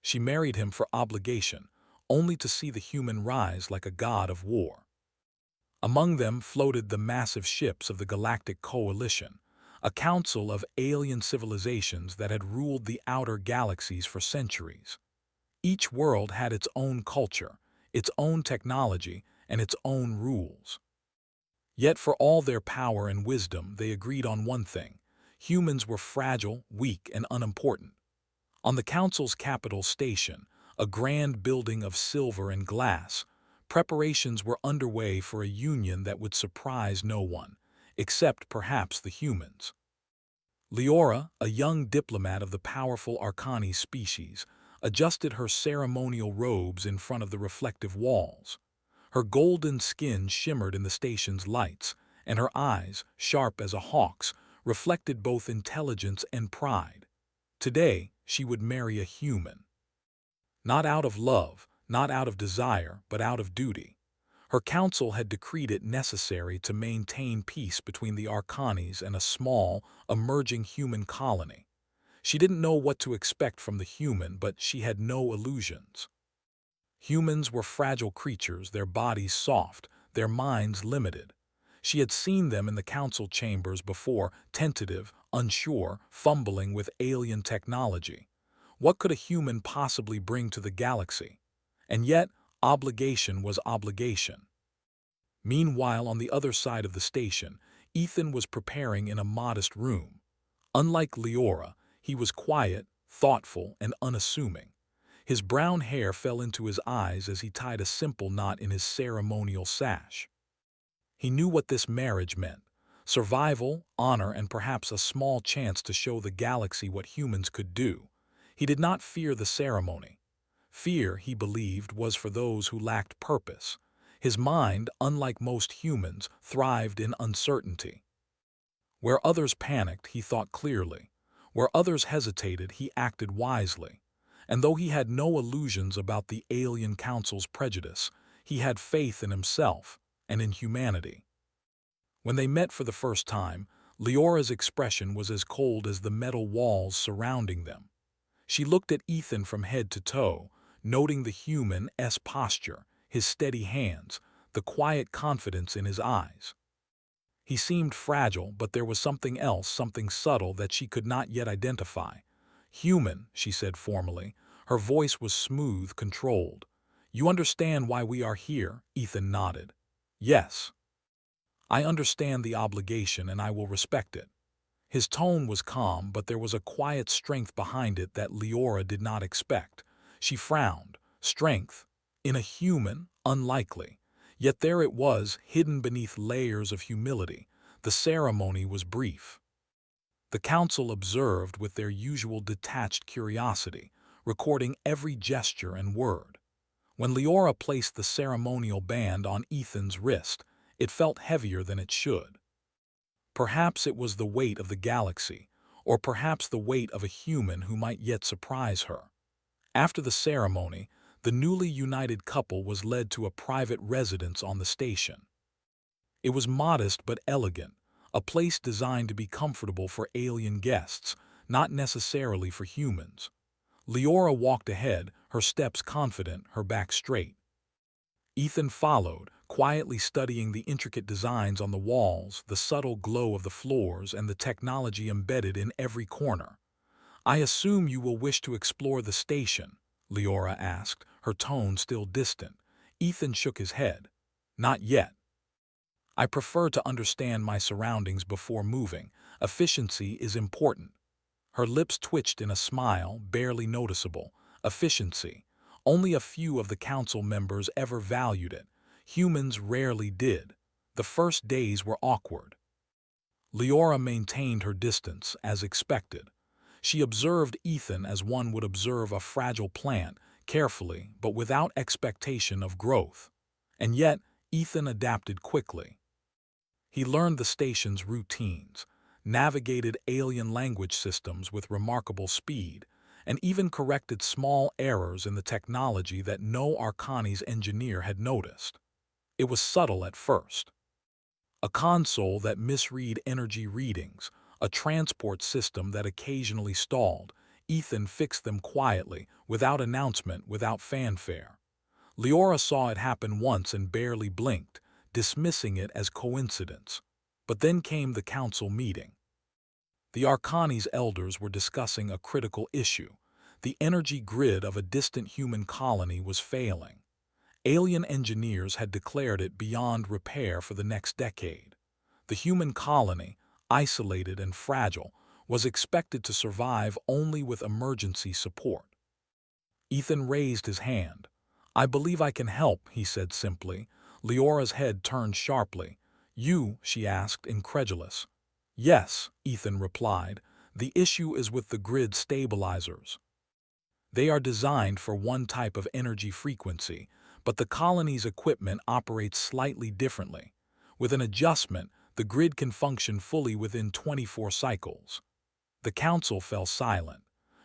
She married him for obligation, only to see the human rise like a god of war. Among them floated the massive ships of the Galactic Coalition, a council of alien civilizations that had ruled the outer galaxies for centuries. Each world had its own culture, its own technology, and its own rules. Yet for all their power and wisdom, they agreed on one thing: humans were fragile, weak, and unimportant. On the Council's capital station, a grand building of silver and glass, preparations were underway for a union that would surprise no one, except perhaps the humans. Leora, a young diplomat of the powerful Arcani species, adjusted her ceremonial robes in front of the reflective walls. Her golden skin shimmered in the station's lights, and her eyes, sharp as a hawk's, reflected both intelligence and pride. Today, she would marry a human. Not out of love, not out of desire, but out of duty. Her council had decreed it necessary to maintain peace between the Arcanis and a small, emerging human colony. She didn't know what to expect from the human, but she had no illusions. Humans were fragile creatures, their bodies soft, their minds limited. She had seen them in the council chambers before, tentative, unsure, fumbling with alien technology. What could a human possibly bring to the galaxy? And yet, obligation was obligation. Meanwhile, on the other side of the station, Ethan was preparing in a modest room. Unlike Leora, he was quiet, thoughtful, and unassuming. His brown hair fell into his eyes as he tied a simple knot in his ceremonial sash. He knew what this marriage meant: survival, honor, and perhaps a small chance to show the galaxy what humans could do. He did not fear the ceremony. Fear, he believed, was for those who lacked purpose. His mind, unlike most humans, thrived in uncertainty. Where others panicked, he thought clearly. Where others hesitated, he acted wisely. And though he had no illusions about the Alien Council's prejudice, he had faith in himself and in humanity. When they met for the first time, Leora's expression was as cold as the metal walls surrounding them. She looked at Ethan from head to toe, noting the human's posture, his steady hands, the quiet confidence in his eyes. He seemed fragile, but there was something else, something subtle that she could not yet identify. "Human," she said formally. Her voice was smooth, controlled. "You understand why we are here?" Ethan nodded. "Yes. I understand the obligation and I will respect it." His tone was calm, but there was a quiet strength behind it that Leora did not expect. She frowned. Strength? In a human? Unlikely. Yet there it was, hidden beneath layers of humility. The ceremony was brief. The council observed with their usual detached curiosity, recording every gesture and word. When Leora placed the ceremonial band on Ethan's wrist, it felt heavier than it should. Perhaps it was the weight of the galaxy, or perhaps the weight of a human who might yet surprise her. After the ceremony, the newly united couple was led to a private residence on the station. It was modest but elegant, a place designed to be comfortable for alien guests, not necessarily for humans. Leora walked ahead, her steps confident, her back straight. Ethan followed, quietly studying the intricate designs on the walls, the subtle glow of the floors, and the technology embedded in every corner. "I assume you will wish to explore the station?" Leora asked, her tone still distant. Ethan shook his head. "Not yet. I prefer to understand my surroundings before moving. Efficiency is important." Her lips twitched in a smile, barely noticeable. Efficiency. Only a few of the council members ever valued it. Humans rarely did. The first days were awkward. Leora maintained her distance, as expected. She observed Ethan as one would observe a fragile plant, carefully, but without expectation of growth. And yet, Ethan adapted quickly. He learned the station's routines, navigated alien language systems with remarkable speed, and even corrected small errors in the technology that no Arcani's engineer had noticed. It was subtle at first. A console that misread energy readings, a transport system that occasionally stalled. Ethan fixed them quietly, without announcement, without fanfare. Leora saw it happen once and barely blinked, dismissing it as coincidence. But then came the council meeting. The Arcani's elders were discussing a critical issue. The energy grid of a distant human colony was failing. Alien engineers had declared it beyond repair for the next decade. The human colony, isolated and fragile, was expected to survive only with emergency support. Ethan raised his hand. "I believe I can help," he said simply. Leora's head turned sharply. "You?" she asked, incredulous. "Yes," Ethan replied. "The issue is with the grid stabilizers. They are designed for one type of energy frequency, but the colony's equipment operates slightly differently. With an adjustment, the grid can function fully within 24 cycles." The council fell silent.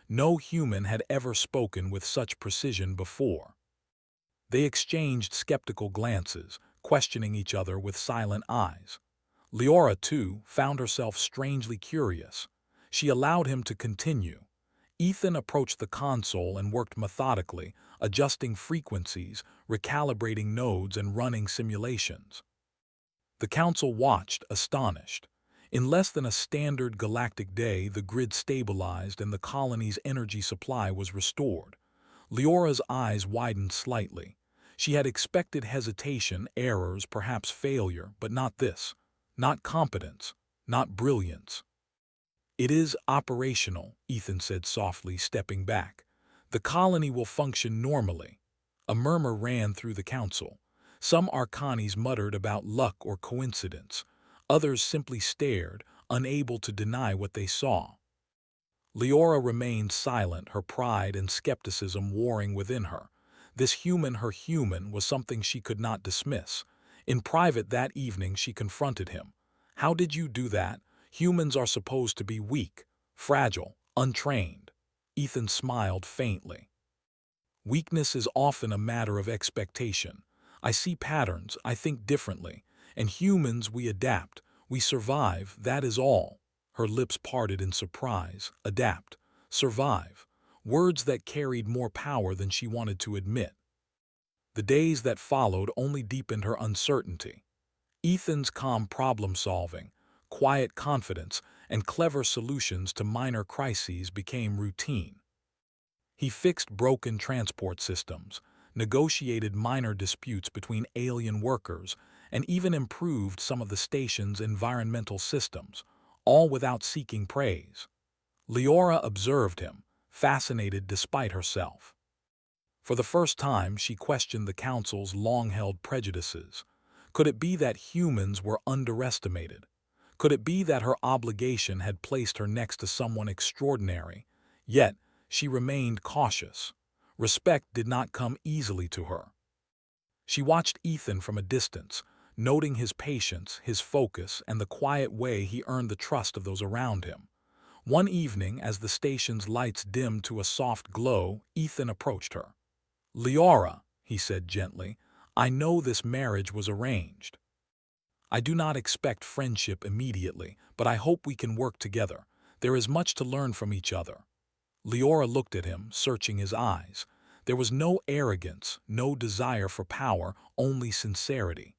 No human had ever spoken with such precision before. They exchanged skeptical glances, questioning each other with silent eyes. Leora, too, found herself strangely curious. She allowed him to continue. Ethan approached the console and worked methodically, adjusting frequencies, recalibrating nodes, and running simulations. The council watched, astonished. In less than a standard galactic day, the grid stabilized and the colony's energy supply was restored. Leora's eyes widened slightly. She had expected hesitation, errors, perhaps failure, but not this. Not competence, not brilliance. "It is operational," Ethan said softly, stepping back. "The colony will function normally." A murmur ran through the council. Some Arcanis muttered about luck or coincidence. Others simply stared, unable to deny what they saw. Leora remained silent, her pride and skepticism warring within her. This human, her human, was something she could not dismiss. In private that evening she confronted him. "How did you do that? Humans are supposed to be weak, fragile, untrained." Ethan smiled faintly. "Weakness is often a matter of expectation. I see patterns, I think differently. And humans, we adapt, we survive, that is all." Her lips parted in surprise. Adapt, survive. Words that carried more power than she wanted to admit. The days that followed only deepened her uncertainty. Ethan's calm problem-solving, quiet confidence, and clever solutions to minor crises became routine. He fixed broken transport systems, negotiated minor disputes between alien workers, and even improved some of the station's environmental systems, all without seeking praise. Leora observed him, fascinated despite herself. For the first time, she questioned the council's long-held prejudices. Could it be that humans were underestimated? Could it be that her obligation had placed her next to someone extraordinary? Yet, she remained cautious. Respect did not come easily to her. She watched Ethan from a distance, noting his patience, his focus, and the quiet way he earned the trust of those around him. One evening, as the station's lights dimmed to a soft glow, Ethan approached her. "Leora," he said gently, "I know this marriage was arranged. I do not expect friendship immediately, but I hope we can work together. There is much to learn from each other." Leora looked at him, searching his eyes. There was no arrogance, no desire for power, only sincerity.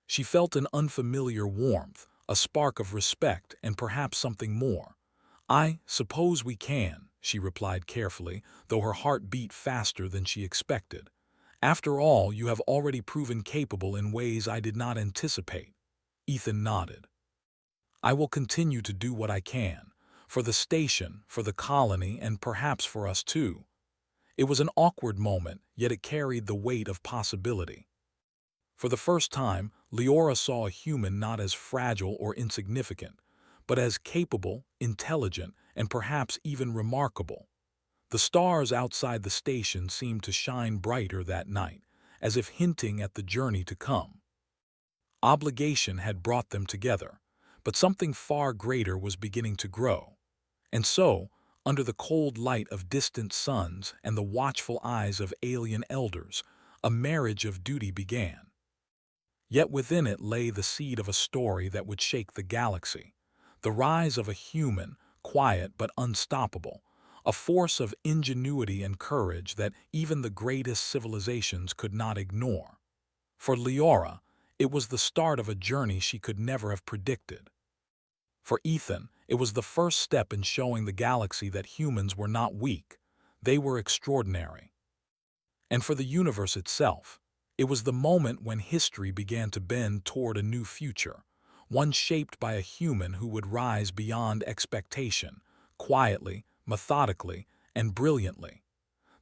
She felt an unfamiliar warmth, a spark of respect, and perhaps something more. "I suppose we can," she replied carefully, though her heart beat faster than she expected. "After all, you have already proven capable in ways I did not anticipate." Ethan nodded. "I will continue to do what I can, for the station, for the colony, and perhaps for us too." It was an awkward moment, yet it carried the weight of possibility. For the first time, Leora saw a human not as fragile or insignificant, but as capable, intelligent, and perhaps even remarkable. The stars outside the station seemed to shine brighter that night, as if hinting at the journey to come. Obligation had brought them together, but something far greater was beginning to grow. And so, under the cold light of distant suns and the watchful eyes of alien elders, a marriage of duty began. Yet within it lay the seed of a story that would shake the galaxy, the rise of a human, quiet but unstoppable, a force of ingenuity and courage that even the greatest civilizations could not ignore. For Leora, it was the start of a journey she could never have predicted. For Ethan, it was the first step in showing the galaxy that humans were not weak, they were extraordinary. And for the universe itself, it was the moment when history began to bend toward a new future, one shaped by a human who would rise beyond expectation, quietly, methodically, and brilliantly.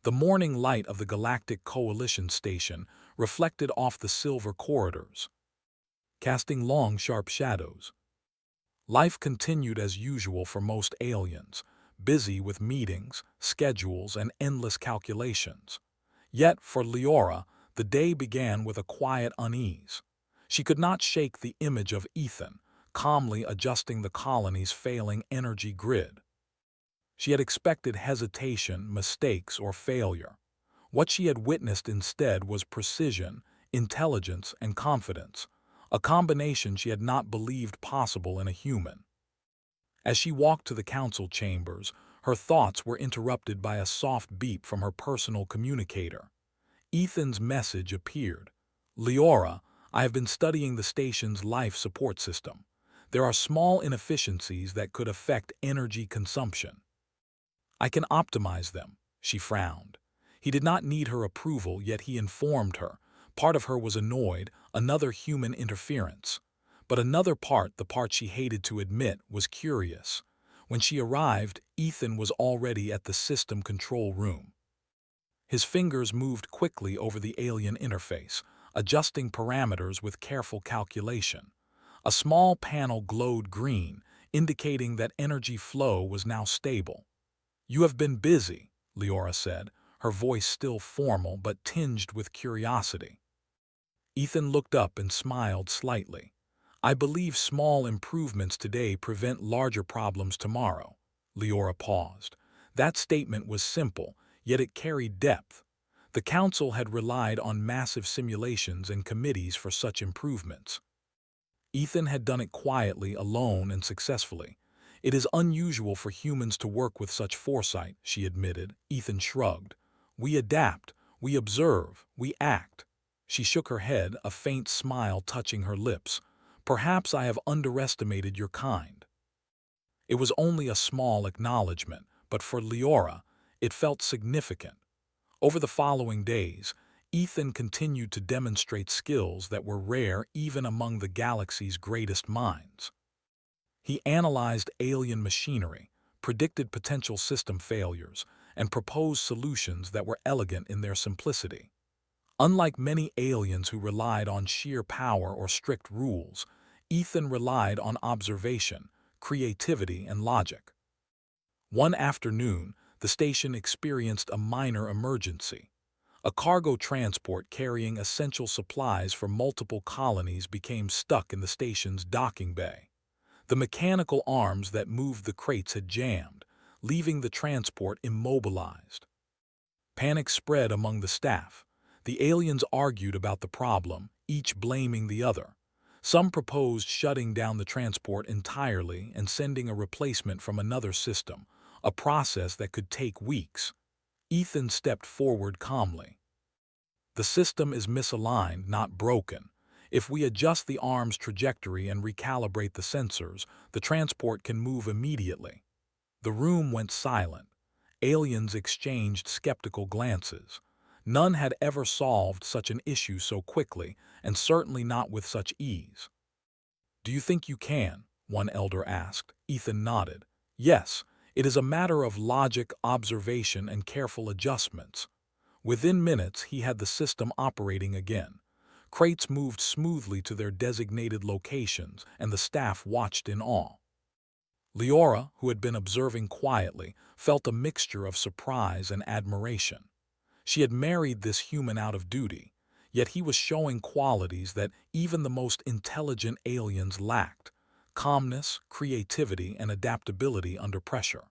The morning light of the Galactic Coalition station reflected off the silver corridors, casting long, sharp shadows. Life continued as usual for most aliens, busy with meetings, schedules, and endless calculations. Yet, for Leora, the day began with a quiet unease. She could not shake the image of Ethan, calmly adjusting the colony's failing energy grid. She had expected hesitation, mistakes, or failure. What she had witnessed instead was precision, intelligence, and confidence, a combination she had not believed possible in a human. As she walked to the council chambers, her thoughts were interrupted by a soft beep from her personal communicator. Ethan's message appeared. Leora, I have been studying the station's life support system. There are small inefficiencies that could affect energy consumption. I can optimize them, she frowned. He did not need her approval, yet he informed her. Part of her was annoyed, another human interference. But another part, the part she hated to admit, was curious. When she arrived, Ethan was already at the system control room. His fingers moved quickly over the alien interface, adjusting parameters with careful calculation. A small panel glowed green, indicating that energy flow was now stable. You have been busy, Leora said, her voice still formal but tinged with curiosity. Ethan looked up and smiled slightly. I believe small improvements today prevent larger problems tomorrow. Leora paused. That statement was simple, yet it carried depth. The council had relied on massive simulations and committees for such improvements. Ethan had done it quietly, alone, and successfully. It is unusual for humans to work with such foresight, she admitted. Ethan shrugged. We adapt, we observe, we act. She shook her head, a faint smile touching her lips. Perhaps I have underestimated your kind. It was only a small acknowledgement, but for Leora, it felt significant. Over the following days, Ethan continued to demonstrate skills that were rare even among the galaxy's greatest minds. He analyzed alien machinery, predicted potential system failures, and proposed solutions that were elegant in their simplicity. Unlike many aliens who relied on sheer power or strict rules, Ethan relied on observation, creativity, and logic. One afternoon, the station experienced a minor emergency. A cargo transport carrying essential supplies for multiple colonies became stuck in the station's docking bay. The mechanical arms that moved the crates had jammed, leaving the transport immobilized. Panic spread among the staff. The aliens argued about the problem, each blaming the other. Some proposed shutting down the transport entirely and sending a replacement from another system, a process that could take weeks. Ethan stepped forward calmly. The system is misaligned, not broken. If we adjust the arm's trajectory and recalibrate the sensors, the transport can move immediately. The room went silent. Aliens exchanged skeptical glances. None had ever solved such an issue so quickly, and certainly not with such ease. Do you think you can? One elder asked. Ethan nodded. Yes, it is a matter of logic, observation, and careful adjustments. Within minutes, he had the system operating again. Crates moved smoothly to their designated locations, and the staff watched in awe. Leora, who had been observing quietly, felt a mixture of surprise and admiration. She had married this human out of duty, yet he was showing qualities that even the most intelligent aliens lacked: calmness, creativity, and adaptability under pressure.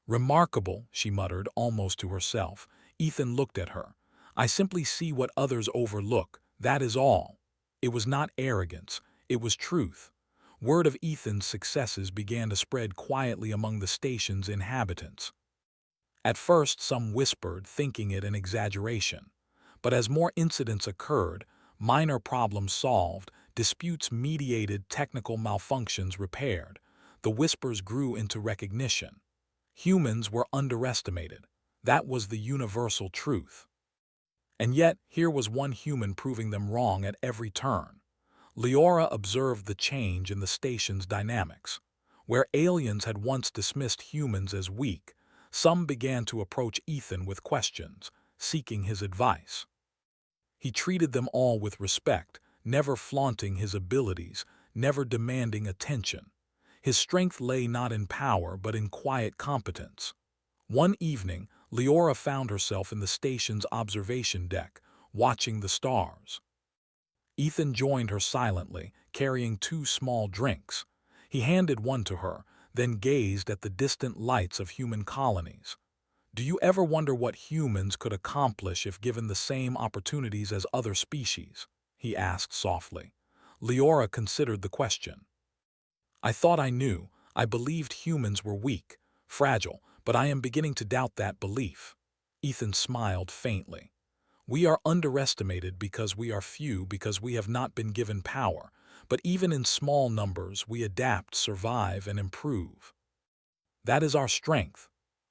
Remarkable, she muttered, almost to herself. Ethan looked at her. I simply see what others overlook, that is all. It was not arrogance, it was truth. Word of Ethan's successes began to spread quietly among the station's inhabitants. At first, some whispered, thinking it an exaggeration. But as more incidents occurred, minor problems solved, disputes mediated, technical malfunctions repaired, the whispers grew into recognition. Humans were underestimated. That was the universal truth. And yet, here was one human proving them wrong at every turn. Leora observed the change in the station's dynamics. Where aliens had once dismissed humans as weak, some began to approach Ethan with questions, seeking his advice. He treated them all with respect, never flaunting his abilities, never demanding attention. His strength lay not in power but in quiet competence. One evening, Leora found herself in the station's observation deck, watching the stars. Ethan joined her silently, carrying two small drinks. He handed one to her, then gazed at the distant lights of human colonies. Do you ever wonder what humans could accomplish if given the same opportunities as other species? He asked softly. Leora considered the question. I thought I knew. I believed humans were weak, fragile, but I am beginning to doubt that belief. Ethan smiled faintly. We are underestimated because we are few, because we have not been given power, but even in small numbers we adapt, survive, and improve. That is our strength.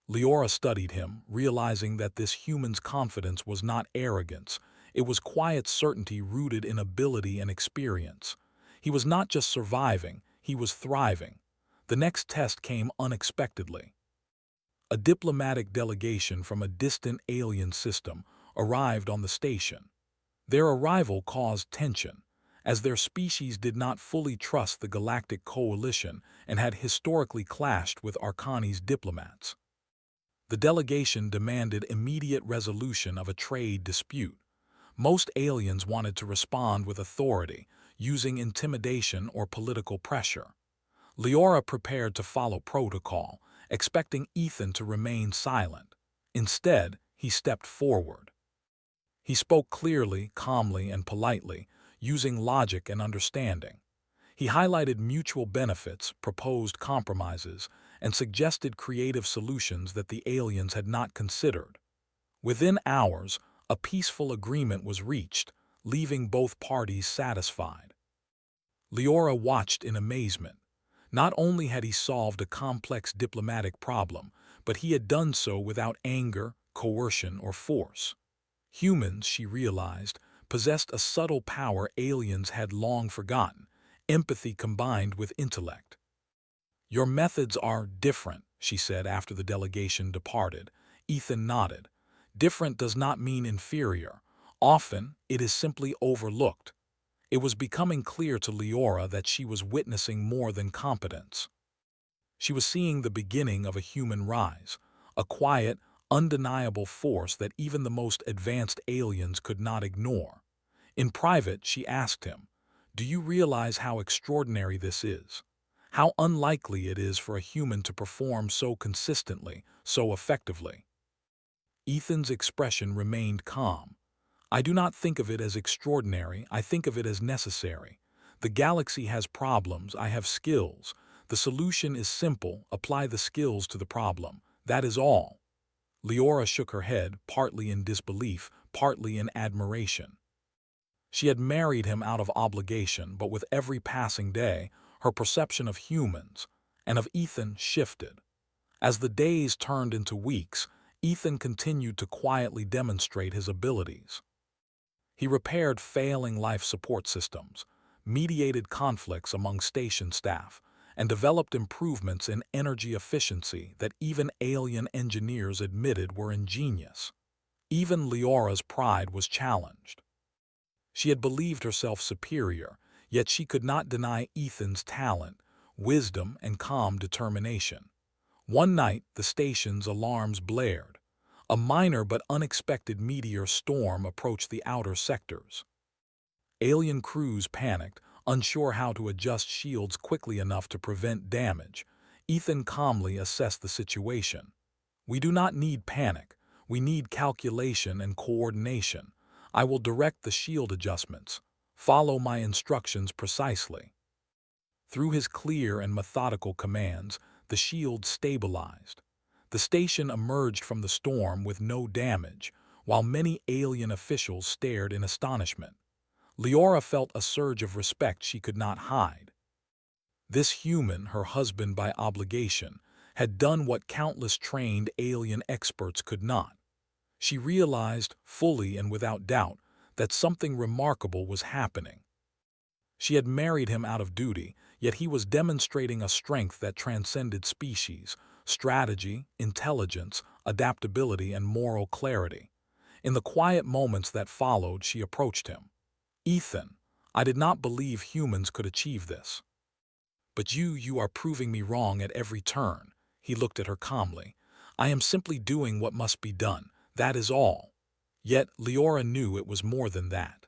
Leora studied him, realizing that this human's confidence was not arrogance, it was quiet certainty rooted in ability and experience. He was not just surviving, he was thriving. The next test came unexpectedly. A diplomatic delegation from a distant alien system arrived on the station. Their arrival caused tension, as their species did not fully trust the Galactic Coalition and had historically clashed with Arcani's diplomats. The delegation demanded immediate resolution of a trade dispute. Most aliens wanted to respond with authority, using intimidation or political pressure. Leora prepared to follow protocol, expecting Ethan to remain silent. Instead, he stepped forward. He spoke clearly, calmly, and politely, using logic and understanding. He highlighted mutual benefits, proposed compromises, and suggested creative solutions that the aliens had not considered. Within hours, a peaceful agreement was reached, leaving both parties satisfied. Leora watched in amazement. Not only had he solved a complex diplomatic problem, but he had done so without anger, coercion, or force. Humans, she realized, possessed a subtle power aliens had long forgotten, empathy combined with intellect. Your methods are different, she said after the delegation departed. Ethan nodded. Different does not mean inferior. Often, it is simply overlooked. It was becoming clear to Leora that she was witnessing more than competence. She was seeing the beginning of a human rise, a quiet, undeniable force that even the most advanced aliens could not ignore. In private, she asked him, "Do you realize how extraordinary this is? How unlikely it is for a human to perform so consistently, so effectively?" Ethan's expression remained calm. I do not think of it as extraordinary, I think of it as necessary. The galaxy has problems, I have skills. The solution is simple, apply the skills to the problem. That is all. Leora shook her head, partly in disbelief, partly in admiration. She had married him out of obligation, but with every passing day, her perception of humans and of Ethan shifted. As the days turned into weeks, Ethan continued to quietly demonstrate his abilities. He repaired failing life support systems, mediated conflicts among station staff, and developed improvements in energy efficiency that even alien engineers admitted were ingenious. Even Leora's pride was challenged. She had believed herself superior, yet she could not deny Ethan's talent, wisdom, and calm determination. One night, the station's alarms blared. A minor but unexpected meteor storm approached the outer sectors. Alien crews panicked, unsure how to adjust shields quickly enough to prevent damage. Ethan calmly assessed the situation. We do not need panic. We need calculation and coordination. I will direct the shield adjustments. Follow my instructions precisely. Through his clear and methodical commands, the shield stabilized. The station emerged from the storm with no damage, while many alien officials stared in astonishment. Leora felt a surge of respect she could not hide. This human, her husband by obligation, had done what countless trained alien experts could not. She realized, fully and without doubt, that something remarkable was happening. She had married him out of duty, yet he was demonstrating a strength that transcended species, strategy, intelligence, adaptability, and moral clarity. In the quiet moments that followed, she approached him. "Ethan, I did not believe humans could achieve this. But you are proving me wrong at every turn." He looked at her calmly. "I am simply doing what must be done, that is all." Yet Leora knew it was more than that.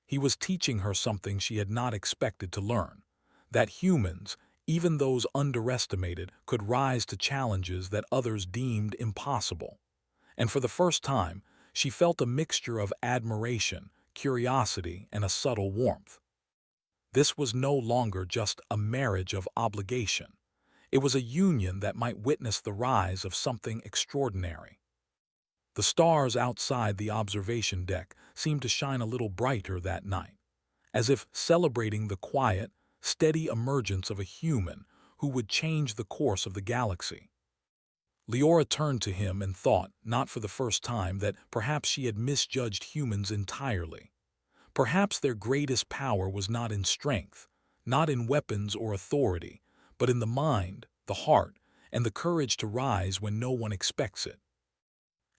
He was teaching her something she had not expected to learn, that humans, even those underestimated, could rise to challenges that others deemed impossible. And for the first time, she felt a mixture of admiration, curiosity, and a subtle warmth. This was no longer just a marriage of obligation. It was a union that might witness the rise of something extraordinary. The stars outside the observation deck seemed to shine a little brighter that night, as if celebrating the quiet, steady emergence of a human who would change the course of the galaxy. Leora turned to him and thought, not for the first time, that perhaps she had misjudged humans entirely. Perhaps their greatest power was not in strength, not in weapons or authority, but in the mind, the heart, and the courage to rise when no one expects it.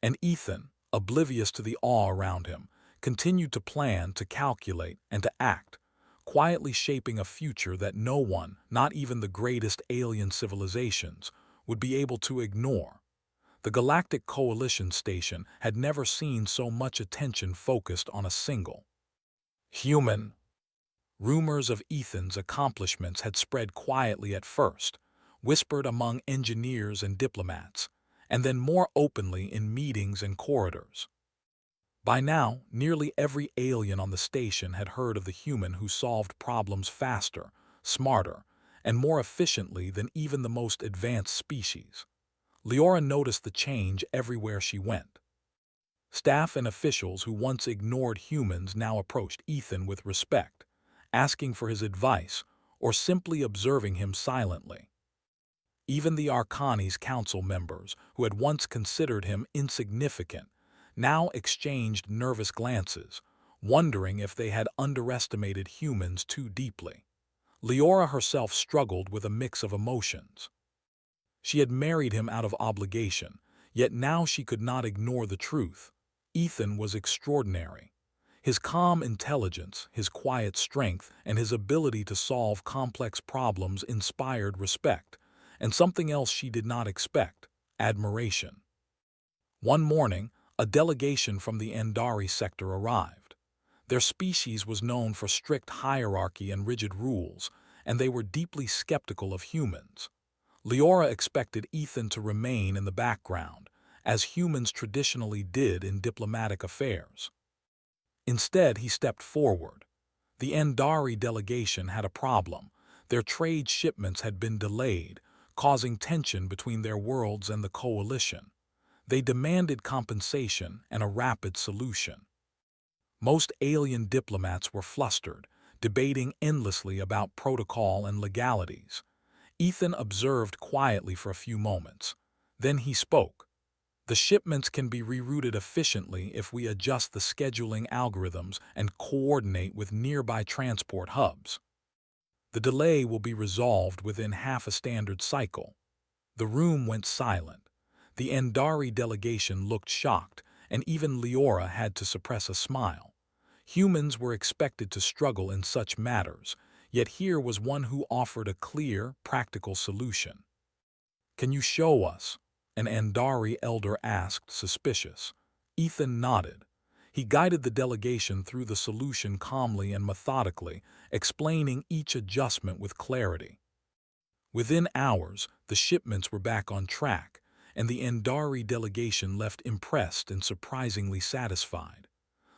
And Ethan, oblivious to the awe around him, continued to plan, to calculate, and to act, quietly shaping a future that no one, not even the greatest alien civilizations, would be able to ignore. The Galactic Coalition station had never seen so much attention focused on a single human. Rumors of Ethan's accomplishments had spread quietly at first, whispered among engineers and diplomats, and then more openly in meetings and corridors. By now, nearly every alien on the station had heard of the human who solved problems faster, smarter, and more efficiently than even the most advanced species. Leora noticed the change everywhere she went. Staff and officials who once ignored humans now approached Ethan with respect, asking for his advice or simply observing him silently. Even the Arcani's council members, who had once considered him insignificant, now exchanged nervous glances, wondering if they had underestimated humans too deeply. Leora herself struggled with a mix of emotions. She had married him out of obligation, yet now she could not ignore the truth. Ethan was extraordinary. His calm intelligence, his quiet strength, and his ability to solve complex problems inspired respect, and something else she did not expect: admiration. One morning, a delegation from the Andari sector arrived. Their species was known for strict hierarchy and rigid rules, and they were deeply skeptical of humans. Leora expected Ethan to remain in the background, as humans traditionally did in diplomatic affairs. Instead, he stepped forward. The Andari delegation had a problem. Their trade shipments had been delayed, causing tension between their worlds and the coalition. They demanded compensation and a rapid solution. Most alien diplomats were flustered, debating endlessly about protocol and legalities. Ethan observed quietly for a few moments. Then he spoke. "The shipments can be rerouted efficiently if we adjust the scheduling algorithms and coordinate with nearby transport hubs. The delay will be resolved within half a standard cycle." The room went silent. The Andari delegation looked shocked, and even Leora had to suppress a smile. Humans were expected to struggle in such matters, yet here was one who offered a clear, practical solution. "Can you show us?" an Andari elder asked, suspicious. Ethan nodded. He guided the delegation through the solution calmly and methodically, explaining each adjustment with clarity. Within hours, the shipments were back on track, and the Andari delegation left impressed and surprisingly satisfied.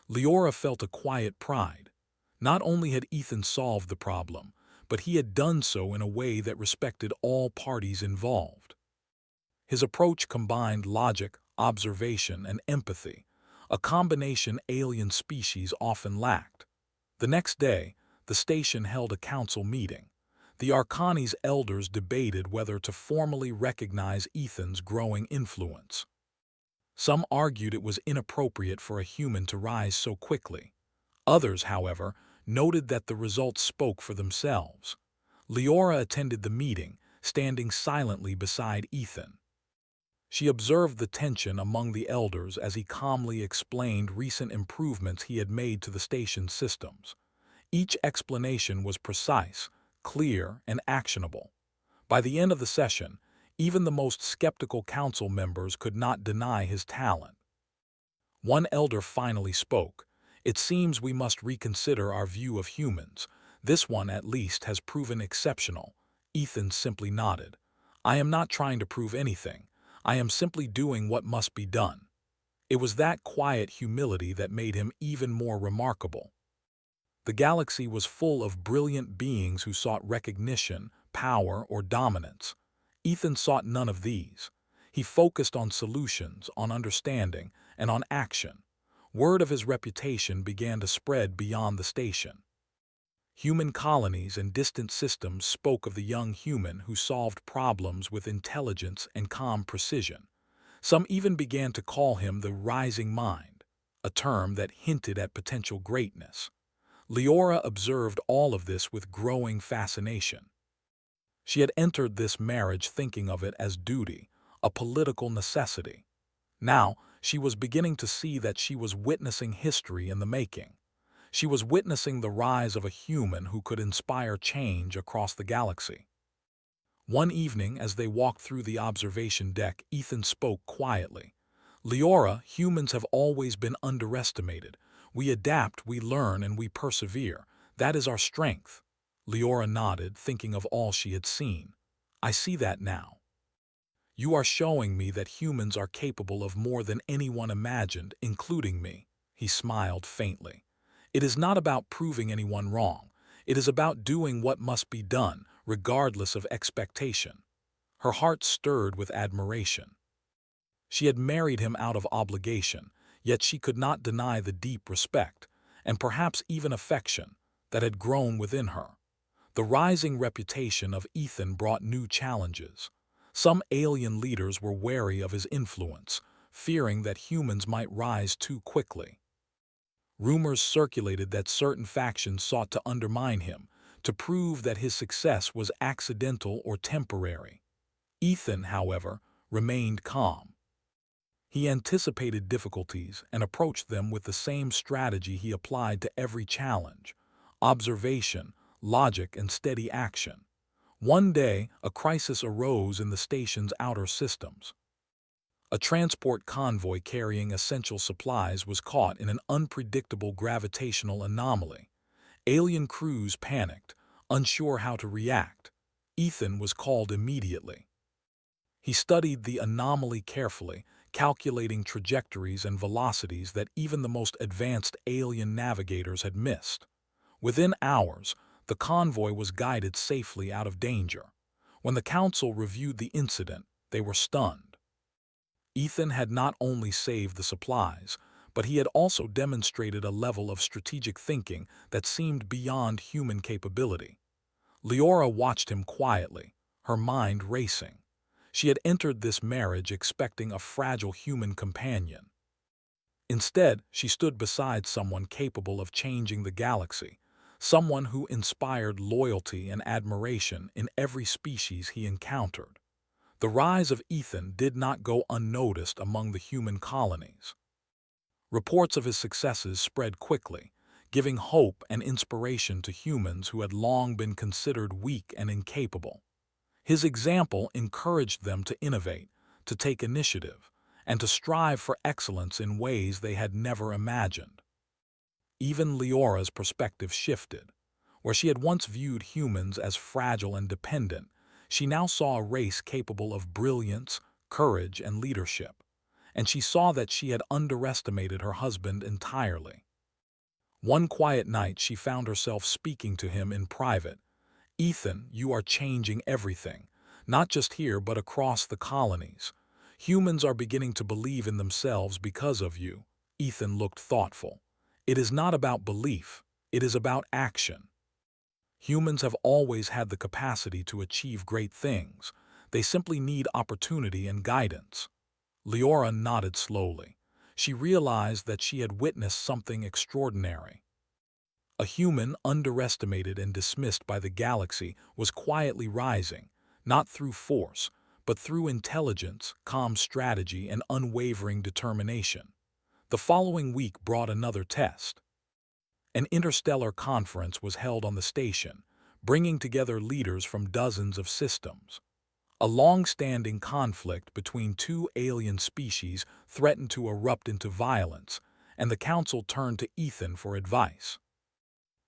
Leora felt a quiet pride. Not only had Ethan solved the problem, but he had done so in a way that respected all parties involved. His approach combined logic, observation, and empathy, a combination alien species often lacked. The next day, the station held a council meeting. The Arcani's elders debated whether to formally recognize Ethan's growing influence. Some argued it was inappropriate for a human to rise so quickly. Others, however, noted that the results spoke for themselves. Leora attended the meeting, standing silently beside Ethan. She observed the tension among the elders as he calmly explained recent improvements he had made to the station's systems. Each explanation was precise, clear, and actionable. By the end of the session, even the most skeptical council members could not deny his talent. One elder finally spoke. "It seems we must reconsider our view of humans. This one, at least, has proven exceptional." Ethan simply nodded. "I am not trying to prove anything. I am simply doing what must be done." It was that quiet humility that made him even more remarkable. The galaxy was full of brilliant beings who sought recognition, power, or dominance. Ethan sought none of these. He focused on solutions, on understanding, and on action. Word of his reputation began to spread beyond the station. Human colonies and distant systems spoke of the young human who solved problems with intelligence and calm precision. Some even began to call him the rising mind, a term that hinted at potential greatness. Leora observed all of this with growing fascination. She had entered this marriage thinking of it as duty, a political necessity. Now, she was beginning to see that she was witnessing history in the making. She was witnessing the rise of a human who could inspire change across the galaxy. One evening, as they walked through the observation deck, Ethan spoke quietly. "Leora, humans have always been underestimated. We adapt, we learn, and we persevere. That is our strength." Leora nodded, thinking of all she had seen. "I see that now. You are showing me that humans are capable of more than anyone imagined, including me." He smiled faintly. "It is not about proving anyone wrong. It is about doing what must be done, regardless of expectation." Her heart stirred with admiration. She had married him out of obligation, yet she could not deny the deep respect, and perhaps even affection, that had grown within her. The rising reputation of Ethan brought new challenges. Some alien leaders were wary of his influence, fearing that humans might rise too quickly. Rumors circulated that certain factions sought to undermine him, to prove that his success was accidental or temporary. Ethan, however, remained calm. He anticipated difficulties and approached them with the same strategy he applied to every challenge: observation, logic, and steady action. One day, a crisis arose in the station's outer systems. A transport convoy carrying essential supplies was caught in an unpredictable gravitational anomaly. Alien crews panicked, unsure how to react. Ethan was called immediately. He studied the anomaly carefully, calculating trajectories and velocities that even the most advanced alien navigators had missed. Within hours, the convoy was guided safely out of danger. When the council reviewed the incident, they were stunned. Ethan had not only saved the supplies, but he had also demonstrated a level of strategic thinking that seemed beyond human capability. Leora watched him quietly, her mind racing. She had entered this marriage expecting a fragile human companion. Instead, she stood beside someone capable of changing the galaxy, someone who inspired loyalty and admiration in every species he encountered. The rise of Ethan did not go unnoticed among the human colonies. Reports of his successes spread quickly, giving hope and inspiration to humans who had long been considered weak and incapable. His example encouraged them to innovate, to take initiative, and to strive for excellence in ways they had never imagined. Even Leora's perspective shifted. Where she had once viewed humans as fragile and dependent, she now saw a race capable of brilliance, courage, and leadership. And she saw that she had underestimated her husband entirely. One quiet night, she found herself speaking to him in private. "Ethan, you are changing everything. not just here but across the colonies. Humans are beginning to believe in themselves because of you." Ethan looked thoughtful. "It is not about belief, it is about action. Humans have always had the capacity to achieve great things. They simply need opportunity and guidance." Leora nodded slowly. She realized that she had witnessed something extraordinary. A human underestimated and dismissed by the galaxy was quietly rising, not through force, but through intelligence, calm strategy, and unwavering determination. The following week brought another test. An interstellar conference was held on the station, bringing together leaders from dozens of systems. A long-standing conflict between two alien species threatened to erupt into violence, and the council turned to Ethan for advice.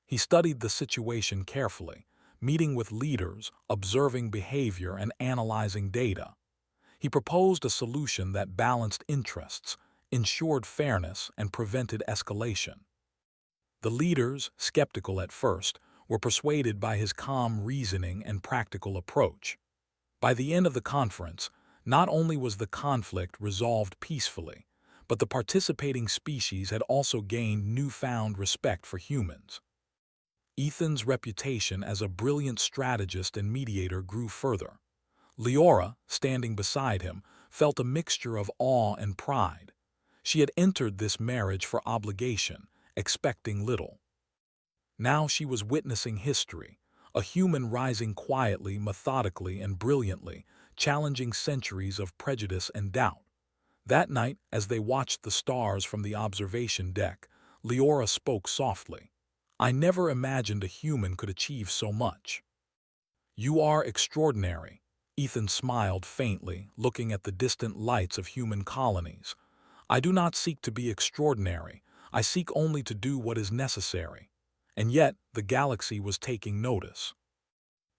He studied the situation carefully, meeting with leaders, observing behavior, and analyzing data. He proposed a solution that balanced interests, ensured fairness, and prevented escalation. The leaders, skeptical at first, were persuaded by his calm reasoning and practical approach. By the end of the conference, not only was the conflict resolved peacefully, but the participating species had also gained newfound respect for humans. Ethan's reputation as a brilliant strategist and mediator grew further. Leora, standing beside him, felt a mixture of awe and pride. She had entered this marriage for obligation, expecting little. Now she was witnessing history, a human rising quietly, methodically, and brilliantly, challenging centuries of prejudice and doubt. That night, as they watched the stars from the observation deck, Leora spoke softly. "I never imagined a human could achieve so much." "You are extraordinary." Ethan smiled faintly, looking at the distant lights of human colonies. "I do not seek to be extraordinary. I seek only to do what is necessary." And yet, the galaxy was taking notice.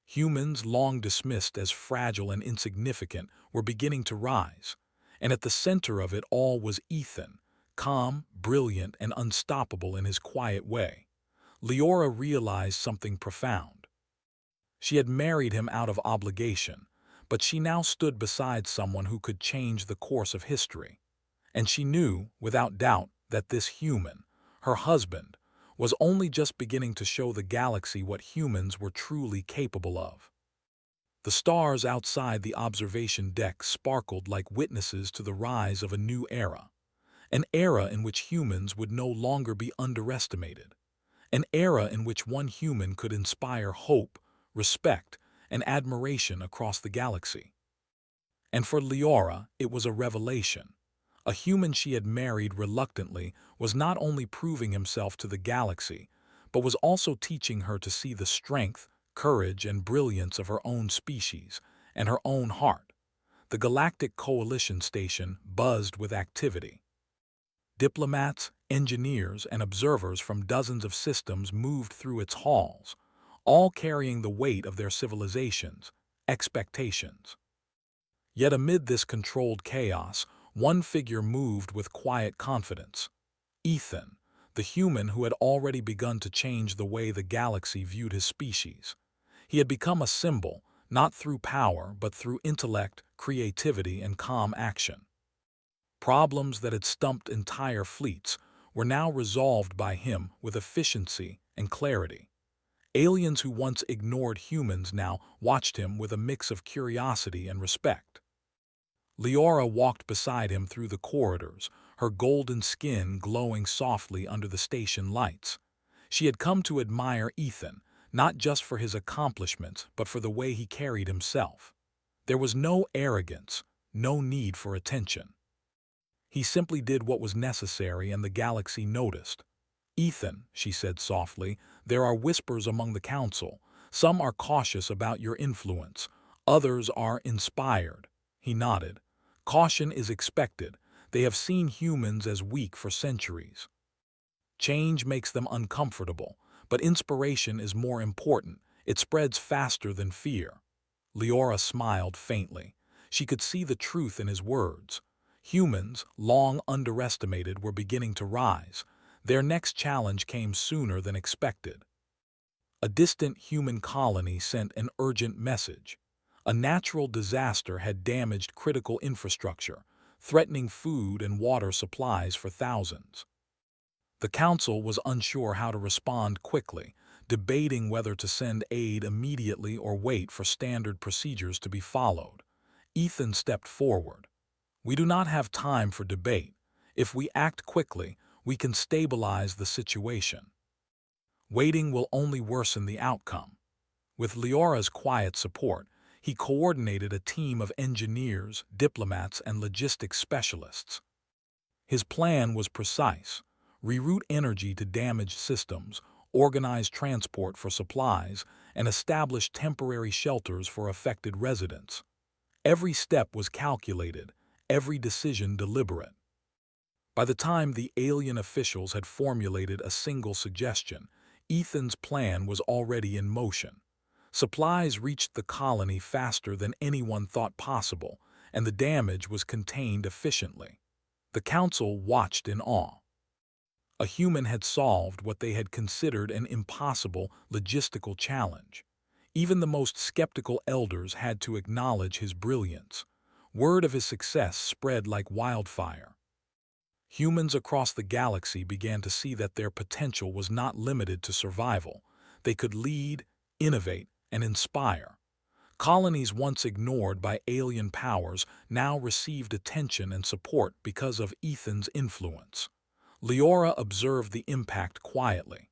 Humans, long dismissed as fragile and insignificant, were beginning to rise. And at the center of it all was Ethan, calm, brilliant, and unstoppable in his quiet way. Leora realized something profound. She had married him out of obligation, but she now stood beside someone who could change the course of history. And she knew, without doubt, that this human, her husband, was only just beginning to show the galaxy what humans were truly capable of. The stars outside the observation deck sparkled like witnesses to the rise of a new era. An era in which humans would no longer be underestimated. An era in which one human could inspire hope, respect, and admiration across the galaxy. And for Leora, it was a revelation. A human she had married reluctantly was not only proving himself to the galaxy, but was also teaching her to see the strength, courage, and brilliance of her own species and her own heart. The Galactic Coalition station buzzed with activity. Diplomats, engineers, and observers from dozens of systems moved through its halls, all carrying the weight of their civilizations' expectations. Yet amid this controlled chaos, one figure moved with quiet confidence. Ethan, the human who had already begun to change the way the galaxy viewed his species. He had become a symbol, not through power, but through intellect, creativity, and calm action. Problems that had stumped entire fleets were now resolved by him with efficiency and clarity. Aliens who once ignored humans now watched him with a mix of curiosity and respect. Leora walked beside him through the corridors, her golden skin glowing softly under the station lights. She had come to admire Ethan, not just for his accomplishments, but for the way he carried himself. There was no arrogance, no need for attention. He simply did what was necessary, and the galaxy noticed. "Ethan," she said softly, "there are whispers among the council. Some are cautious about your influence. Others are inspired." He nodded. "Caution is expected. They have seen humans as weak for centuries. Change makes them uncomfortable, but inspiration is more important. It spreads faster than fear." Leora smiled faintly. She could see the truth in his words. Humans, long underestimated, were beginning to rise. Their next challenge came sooner than expected. A distant human colony sent an urgent message. A natural disaster had damaged critical infrastructure, threatening food and water supplies for thousands. The council was unsure how to respond quickly, debating whether to send aid immediately or wait for standard procedures to be followed. Ethan stepped forward. "We do not have time for debate. If we act quickly, we can stabilize the situation. Waiting will only worsen the outcome." With Leora's quiet support, he coordinated a team of engineers, diplomats, and logistics specialists. His plan was precise: reroute energy to damaged systems, organize transport for supplies, and establish temporary shelters for affected residents. Every step was calculated, every decision deliberate. By the time the alien officials had formulated a single suggestion, Ethan's plan was already in motion. Supplies reached the colony faster than anyone thought possible, and the damage was contained efficiently. The council watched in awe. A human had solved what they had considered an impossible logistical challenge. Even the most skeptical elders had to acknowledge his brilliance. Word of his success spread like wildfire. Humans across the galaxy began to see that their potential was not limited to survival. They could lead, innovate, and inspire. Colonies once ignored by alien powers now received attention and support because of Ethan's influence. Leora observed the impact quietly.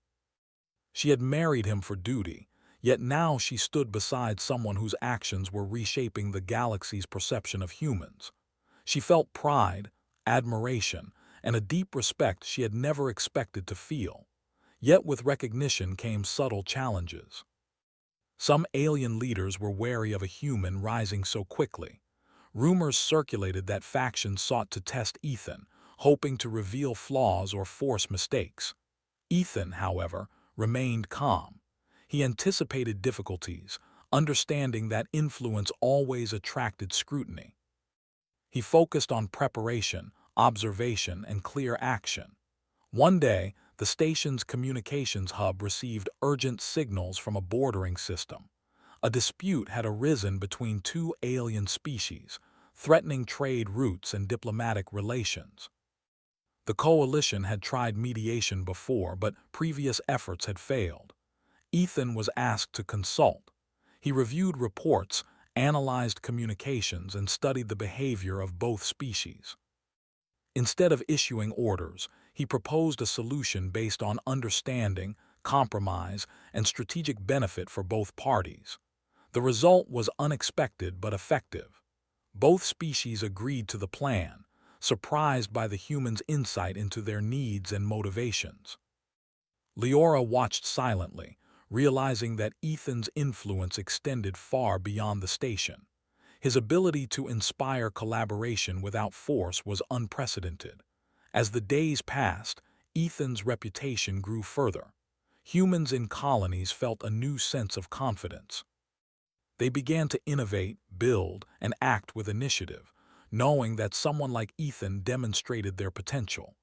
She had married him for duty, yet now she stood beside someone whose actions were reshaping the galaxy's perception of humans. She felt pride, admiration, and a deep respect she had never expected to feel. Yet with recognition came subtle challenges. Some alien leaders were wary of a human rising so quickly. Rumors circulated that factions sought to test Ethan, hoping to reveal flaws or force mistakes. Ethan, however, remained calm. He anticipated difficulties, understanding that influence always attracted scrutiny. He focused on preparation, observation, and clear action. One day, the station's communications hub received urgent signals from a bordering system. A dispute had arisen between two alien species, threatening trade routes and diplomatic relations. The coalition had tried mediation before, but previous efforts had failed. Ethan was asked to consult. He reviewed reports, analyzed communications, and studied the behavior of both species. Instead of issuing orders, he proposed a solution based on understanding, compromise, and strategic benefit for both parties. The result was unexpected but effective. Both species agreed to the plan, surprised by the humans' insight into their needs and motivations. Leora watched silently, realizing that Ethan's influence extended far beyond the station. His ability to inspire collaboration without force was unprecedented. As the days passed, Ethan's reputation grew further. Humans in colonies felt a new sense of confidence. They began to innovate, build, and act with initiative, knowing that someone like Ethan demonstrated their potential.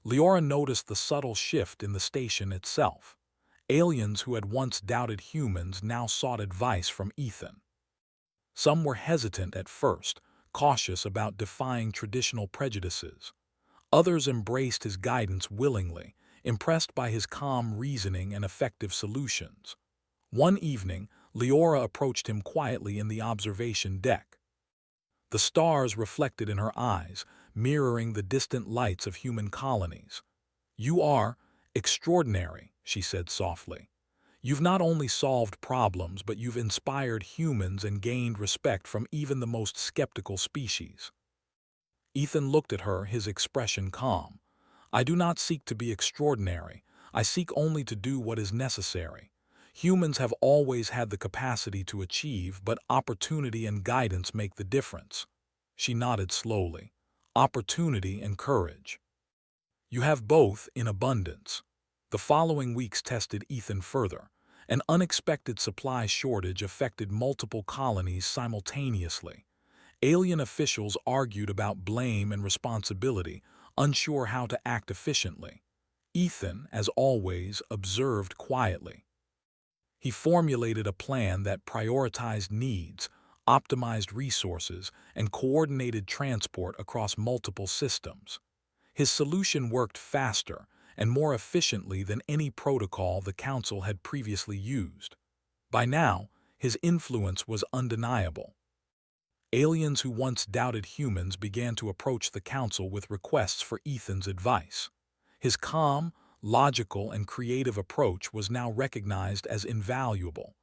Leora noticed the subtle shift in the station itself. Aliens who had once doubted humans now sought advice from Ethan. Some were hesitant at first, cautious about defying traditional prejudices. Others embraced his guidance willingly, impressed by his calm reasoning and effective solutions. One evening, Leora approached him quietly in the observation deck. The stars reflected in her eyes, mirroring the distant lights of human colonies. "You are extraordinary," she said softly. "You've not only solved problems, but you've inspired humans and gained respect from even the most skeptical species." Ethan looked at her, his expression calm. "I do not seek to be extraordinary. I seek only to do what is necessary. Humans have always had the capacity to achieve, but opportunity and guidance make the difference." She nodded slowly. "Opportunity and courage. You have both in abundance." The following weeks tested Ethan further. An unexpected supply shortage affected multiple colonies simultaneously. Alien officials argued about blame and responsibility, unsure how to act efficiently. Ethan, as always, observed quietly. He formulated a plan that prioritized needs, optimized resources, and coordinated transport across multiple systems. His solution worked faster and more efficiently than any protocol the Council had previously used. By now, his influence was undeniable. Aliens who once doubted humans began to approach the Council with requests for Ethan's advice. His calm, logical, and creative approach was now recognized as invaluable.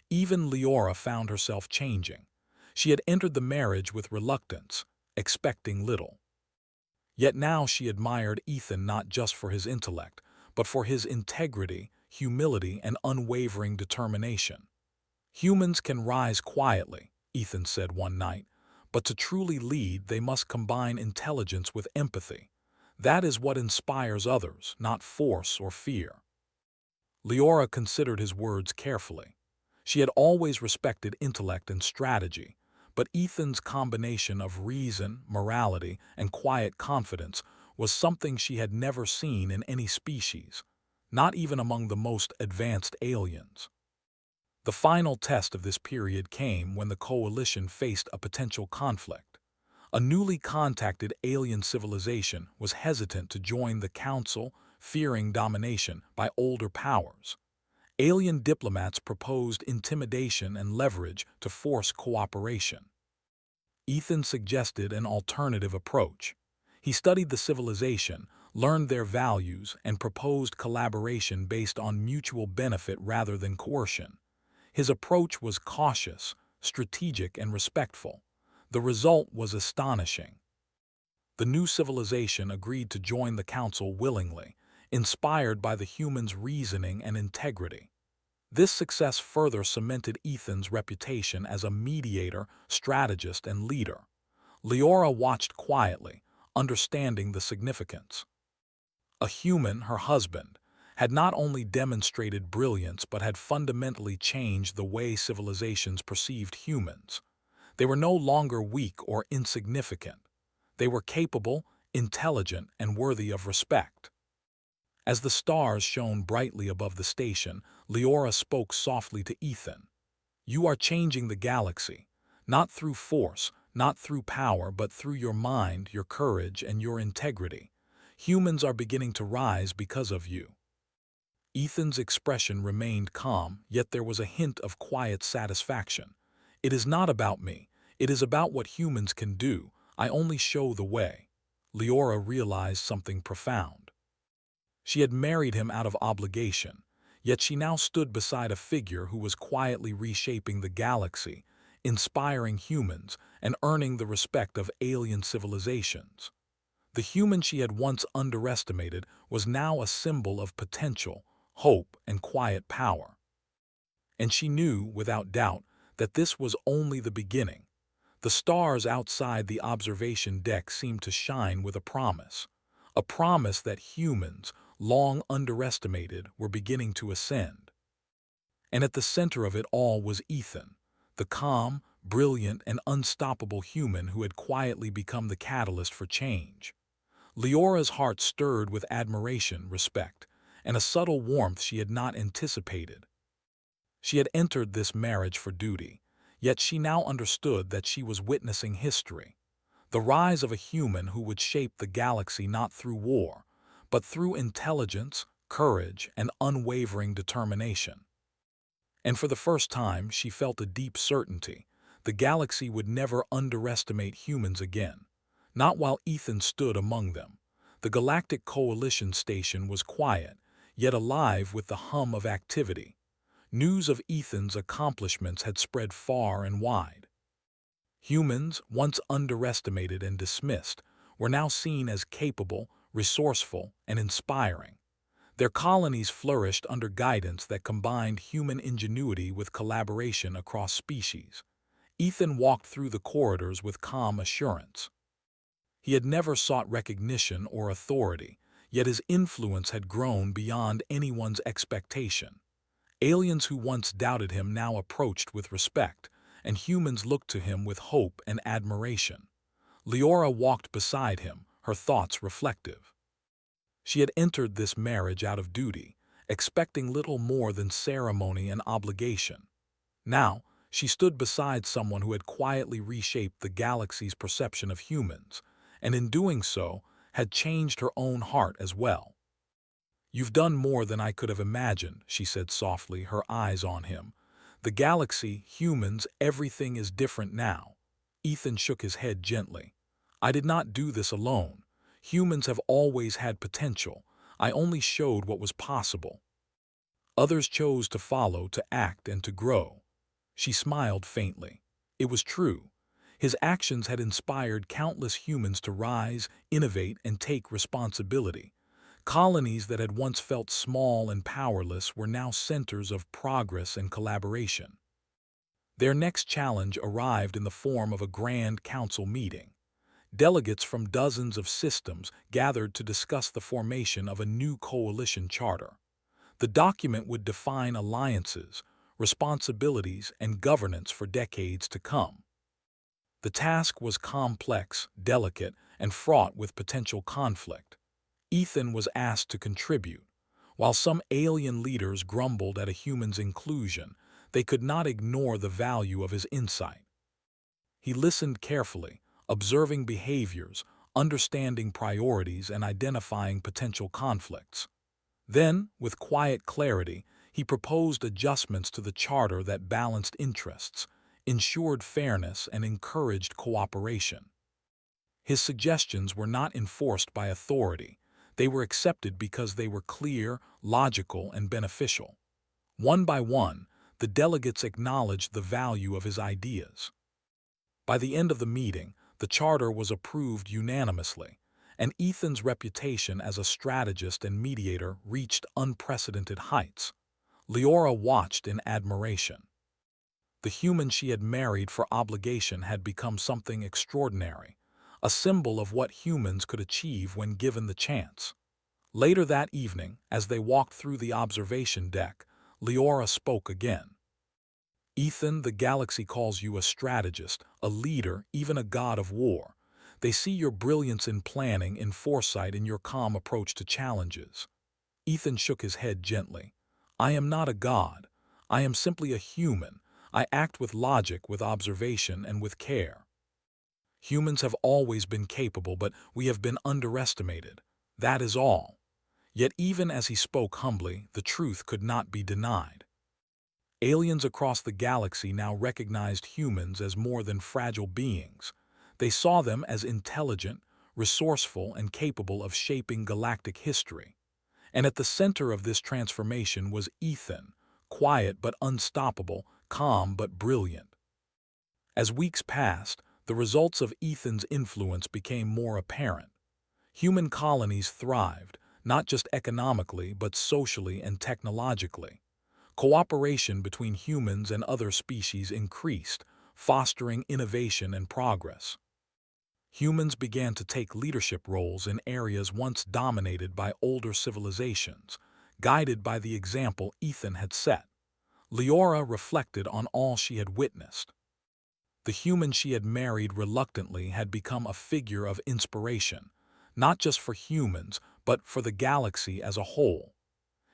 Even Leora found herself changing. She had entered the marriage with reluctance, expecting little. Yet now she admired Ethan not just for his intellect, but for his integrity, humility, and unwavering determination. "Humans can rise quietly," Ethan said one night, "but to truly lead they must combine intelligence with empathy. That is what inspires others, not force or fear." Leora considered his words carefully. She had always respected intellect and strategy, but Ethan's combination of reason, morality, and quiet confidence was something she had never seen in any species, not even among the most advanced aliens. The final test of this period came when the Coalition faced a potential conflict. A newly contacted alien civilization was hesitant to join the Council, fearing domination by older powers. Alien diplomats proposed intimidation and leverage to force cooperation. Ethan suggested an alternative approach. He studied the civilization, learned their values, and proposed collaboration based on mutual benefit rather than coercion. His approach was cautious, strategic, and respectful. The result was astonishing. The new civilization agreed to join the Council willingly, inspired by the humans' reasoning and integrity. This success further cemented Ethan's reputation as a mediator, strategist, and leader. Leora watched quietly, understanding the significance. A human, her husband, had not only demonstrated brilliance but had fundamentally changed the way civilizations perceived humans. They were no longer weak or insignificant. They were capable, intelligent, and worthy of respect. As the stars shone brightly above the station, Leora spoke softly to Ethan. "You are changing the galaxy, not through force, not through power, but through your mind, your courage, and your integrity. Humans are beginning to rise because of you." Ethan's expression remained calm, yet there was a hint of quiet satisfaction. "It is not about me. It is about what humans can do. I only show the way." Leora realized something profound. She had married him out of obligation, yet she now stood beside a figure who was quietly reshaping the galaxy, inspiring humans, and earning the respect of alien civilizations. The human she had once underestimated was now a symbol of potential, hope, and quiet power. And she knew, without doubt, that this was only the beginning. The stars outside the observation deck seemed to shine with a promise that humans, long underestimated, were beginning to ascend. And at the center of it all was Ethan, the calm, brilliant, and unstoppable human who had quietly become the catalyst for change. Leora's heart stirred with admiration, respect, and a subtle warmth she had not anticipated. She had entered this marriage for duty, yet she now understood that she was witnessing history, the rise of a human who would shape the galaxy not through war, but through intelligence, courage, and unwavering determination. And for the first time, she felt a deep certainty: the galaxy would never underestimate humans again, not while Ethan stood among them. The Galactic Coalition station was quiet, yet alive with the hum of activity. News of Ethan's accomplishments had spread far and wide. Humans, once underestimated and dismissed, were now seen as capable, resourceful, and inspiring. Their colonies flourished under guidance that combined human ingenuity with collaboration across species. Ethan walked through the corridors with calm assurance. He had never sought recognition or authority, yet his influence had grown beyond anyone's expectation. Aliens who once doubted him now approached with respect, and humans looked to him with hope and admiration. Leora walked beside him, her thoughts reflective. She had entered this marriage out of duty, expecting little more than ceremony and obligation. Now, She stood beside someone who had quietly reshaped the galaxy's perception of humans, and in doing so, had changed her own heart as well. "You've done more than I could have imagined," she said softly, her eyes on him. "The galaxy, humans, everything is different now." Ethan shook his head gently. "I did not do this alone. Humans have always had potential. I only showed what was possible. Others chose to follow, to act, and to grow." She smiled faintly. It was true. His actions had inspired countless humans to rise, innovate, and take responsibility. Colonies that had once felt small and powerless were now centers of progress and collaboration. Their next challenge arrived in the form of a grand council meeting. Delegates from dozens of systems gathered to discuss the formation of a new coalition charter. The document would define alliances, responsibilities, and governance for decades to come. The task was complex, delicate, and fraught with potential conflict. Ethan was asked to contribute. While some alien leaders grumbled at a human's inclusion, they could not ignore the value of his insight. He listened carefully, observing behaviors, understanding priorities, and identifying potential conflicts. Then, with quiet clarity, he proposed adjustments to the charter that balanced interests, ensured fairness, and encouraged cooperation. His suggestions were not enforced by authority. They were accepted because they were clear, logical, and beneficial. One by one, the delegates acknowledged the value of his ideas. By the end of the meeting, the charter was approved unanimously, and Ethan's reputation as a strategist and mediator reached unprecedented heights. Leora watched in admiration. The human she had married for obligation had become something extraordinary, a symbol of what humans could achieve when given the chance. Later that evening, as they walked through the observation deck, Leora spoke again. "Ethan, the galaxy calls you a strategist, a leader, even a god of war. They see your brilliance in planning, in foresight, in your calm approach to challenges." Ethan shook his head gently. "I am not a god. I am simply a human. I act with logic, with observation, and with care. Humans have always been capable, but we have been underestimated. That is all." Yet even as he spoke humbly, the truth could not be denied. Aliens across the galaxy now recognized humans as more than fragile beings. They saw them as intelligent, resourceful, and capable of shaping galactic history. And at the center of this transformation was Ethan, quiet but unstoppable, calm but brilliant. As weeks passed, the results of Ethan's influence became more apparent. Human colonies thrived, not just economically but socially and technologically. Cooperation between humans and other species increased, fostering innovation and progress. Humans began to take leadership roles in areas once dominated by older civilizations, guided by the example Ethan had set. Leora reflected on all she had witnessed. The human she had married reluctantly had become a figure of inspiration, not just for humans, but for the galaxy as a whole.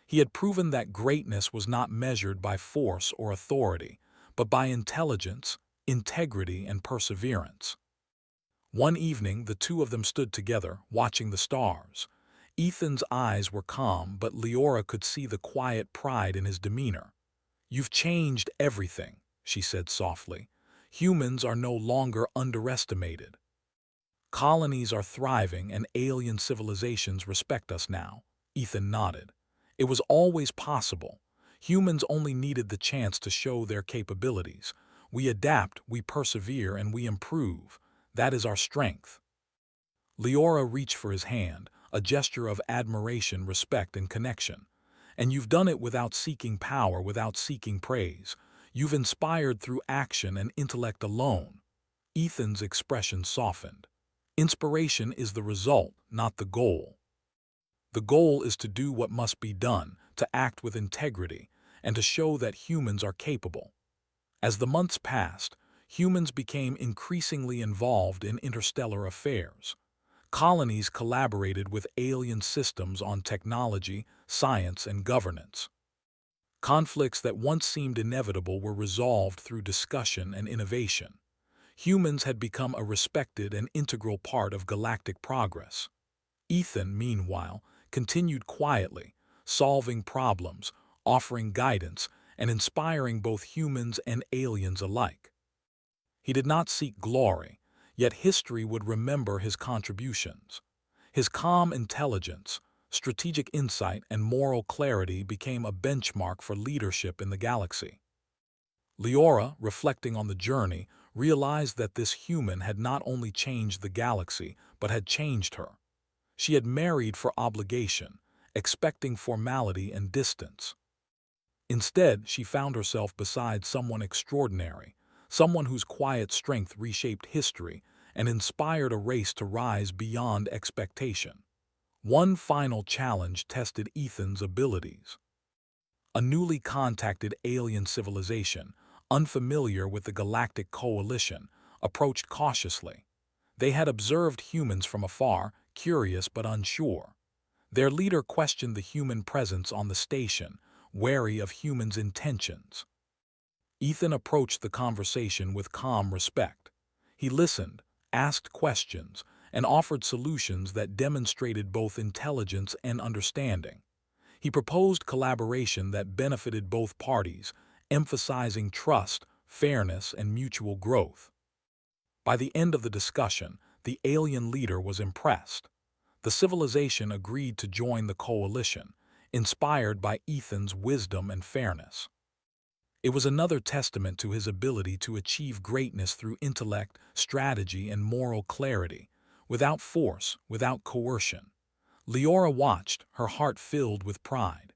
He had proven that greatness was not measured by force or authority, but by intelligence, integrity, and perseverance. One evening, the two of them stood together, watching the stars. Ethan's eyes were calm, but Leora could see the quiet pride in his demeanor. "You've changed everything," she said softly. "Humans are no longer underestimated. Colonies are thriving and alien civilizations respect us now." Ethan nodded. "It was always possible. Humans only needed the chance to show their capabilities. We adapt, we persevere, and we improve. That is our strength." Leora reached for his hand, a gesture of admiration, respect, and connection. "And you've done it without seeking power, without seeking praise. You've inspired through action and intellect alone." Ethan's expression softened. "Inspiration is the result, not the goal. The goal is to do what must be done, to act with integrity, and to show that humans are capable." As the months passed, humans became increasingly involved in interstellar affairs. Colonies collaborated with alien systems on technology, science, and governance. Conflicts that once seemed inevitable were resolved through discussion and innovation. Humans had become a respected and integral part of galactic progress. Ethan, meanwhile, continued quietly, solving problems, offering guidance, and inspiring both humans and aliens alike. He did not seek glory, yet history would remember his contributions. His calm intelligence, strategic insight, and moral clarity became a benchmark for leadership in the galaxy. Leora, reflecting on the journey, realized that this human had not only changed the galaxy, but had changed her. She had married for obligation, expecting formality and distance. Instead, she found herself beside someone extraordinary, someone whose quiet strength reshaped history and inspired a race to rise beyond expectation. One final challenge tested Ethan's abilities. A newly contacted alien civilization, unfamiliar with the Galactic Coalition, approached cautiously. They had observed humans from afar, curious but unsure. Their leader questioned the human presence on the station, wary of humans' intentions. Ethan approached the conversation with calm respect. He listened, asked questions, and offered solutions that demonstrated both intelligence and understanding. He proposed collaboration that benefited both parties, emphasizing trust, fairness, and mutual growth. By the end of the discussion, the alien leader was impressed. The civilization agreed to join the coalition, inspired by Ethan's wisdom and fairness. It was another testament to his ability to achieve greatness through intellect, strategy, and moral clarity, without force, without coercion. Leora watched, her heart filled with pride.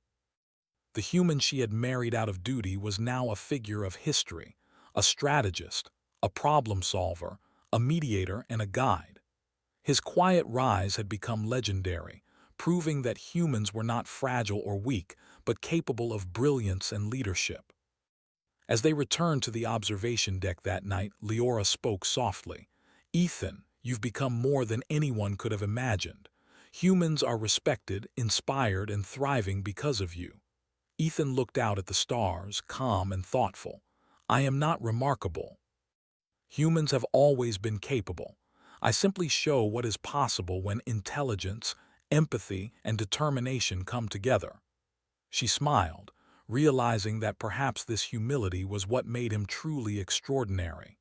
The human she had married out of duty was now a figure of history, a strategist, a problem solver, a mediator, and a guide. His quiet rise had become legendary, proving that humans were not fragile or weak, but capable of brilliance and leadership. As they returned to the observation deck that night, Leora spoke softly. "Ethan, you've become more than anyone could have imagined. Humans are respected, inspired, and thriving because of you." Ethan looked out at the stars, calm and thoughtful. "I am not remarkable. Humans have always been capable. I simply show what is possible when intelligence, empathy, and determination come together." She smiled, realizing that perhaps this humility was what made him truly extraordinary.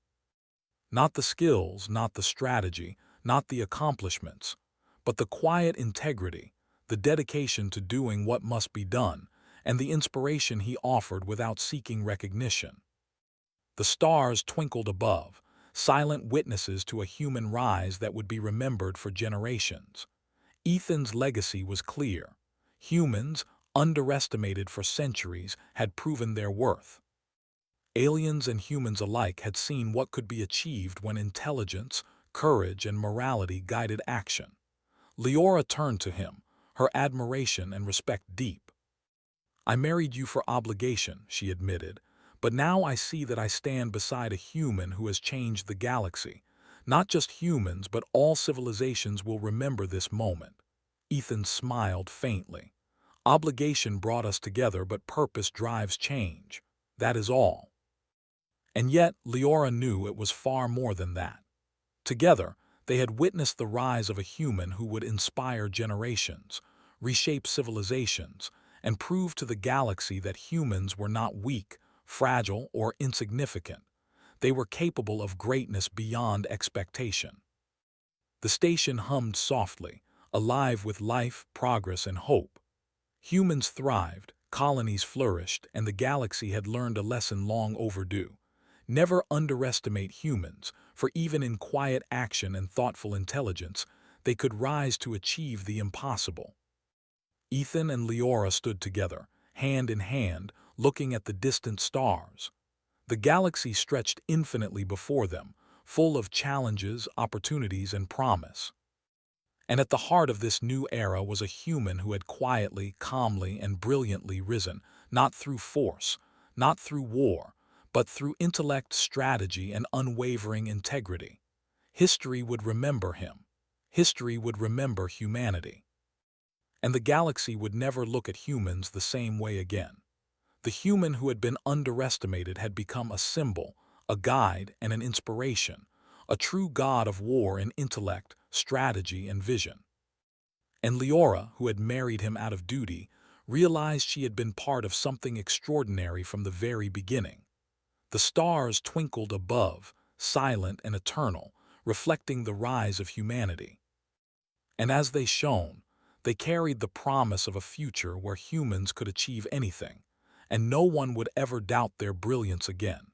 Not the skills, not the strategy, not the accomplishments, but the quiet integrity, the dedication to doing what must be done, and the inspiration he offered without seeking recognition. The stars twinkled above, silent witnesses to a human rise that would be remembered for generations. Ethan's legacy was clear. Humans, underestimated for centuries, had proven their worth. Aliens and humans alike had seen what could be achieved when intelligence, courage, and morality guided action. Leora turned to him, her admiration and respect deep. "I married you for obligation," she admitted, "but now I see that I stand beside a human who has changed the galaxy. Not just humans, but all civilizations will remember this moment." Ethan smiled faintly. "Obligation brought us together, but purpose drives change. That is all." And yet, Leora knew it was far more than that. Together, they had witnessed the rise of a human who would inspire generations, reshape civilizations, and prove to the galaxy that humans were not weak, fragile, or insignificant. They were capable of greatness beyond expectation. The station hummed softly, alive with life, progress, and hope. Humans thrived, colonies flourished, and the galaxy had learned a lesson long overdue. Never underestimate humans, for even in quiet action and thoughtful intelligence, they could rise to achieve the impossible. Ethan and Leora stood together, hand in hand, looking at the distant stars. The galaxy stretched infinitely before them, full of challenges, opportunities, and promise. And at the heart of this new era was a human who had quietly, calmly, and brilliantly risen, not through force, not through war, but through intellect, strategy, and unwavering integrity. History would remember him. History would remember humanity. And the galaxy would never look at humans the same way again. The The human who had been underestimated had become a symbol, a guide, and an inspiration, a true god of war in intellect, strategy, and vision. And Leora, who had married him out of duty, realized she had been part of something extraordinary from the very beginning. The stars twinkled above, silent and eternal, reflecting the rise of humanity. And as they shone, they carried the promise of a future where humans could achieve anything, and no one would ever doubt their brilliance again.